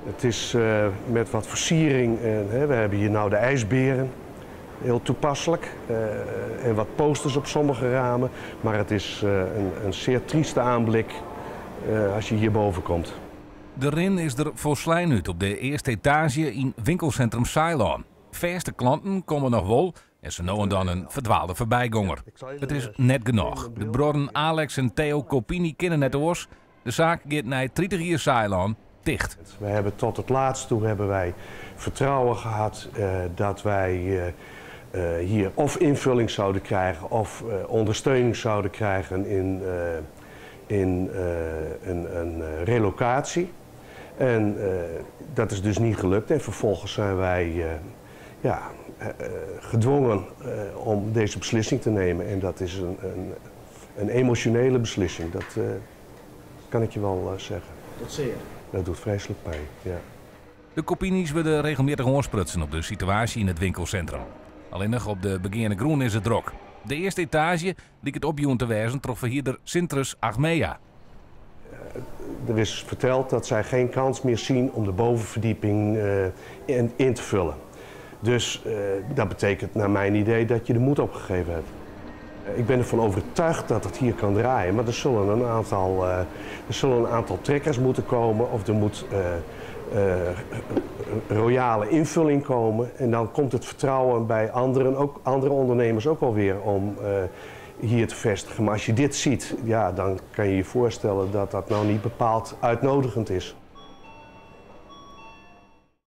Het is met wat versiering. We hebben hier nou de ijsberen. Heel toepasselijk. En wat posters op sommige ramen. Maar het is een zeer trieste aanblik als je hierboven komt. De rin is er volslijn uit op de eerste etage in winkelcentrum Ceylon. Verste klanten komen nog wel en ze nou en dan een verdwaalde voorbijganger. Het is net genoeg. De broeren Alex en Theo Copini kennen net oors. De zaak gaat na 30 jaar Ceylon dicht. We hebben tot het laatst toe hebben wij vertrouwen gehad dat wij hier of invulling zouden krijgen of ondersteuning zouden krijgen in een relocatie. En dat is dus niet gelukt en vervolgens zijn wij gedwongen om deze beslissing te nemen. En dat is een emotionele beslissing, dat kan ik je wel zeggen. Dat zeer. Dat doet vreselijk pijn, ja. De Copinis willen regelmatig aansprutsen op de situatie in het winkelcentrum. Alleen nog op de Begeerne Groen is het druk. De eerste etage liep het opjoen te wijzen trof verhuurder Sintrus Achmea. Er is verteld dat zij geen kans meer zien om de bovenverdieping in te vullen. Dus dat betekent naar mijn idee dat je de moed opgegeven hebt. Ik ben ervan overtuigd dat het hier kan draaien, maar er zullen een aantal trekkers moeten komen of er moet royale invulling komen. En dan komt het vertrouwen bij andere ondernemers ook wel weer om hier te vestigen. Maar als je dit ziet, ja, dan kan je je voorstellen dat dat nou niet bepaald uitnodigend is.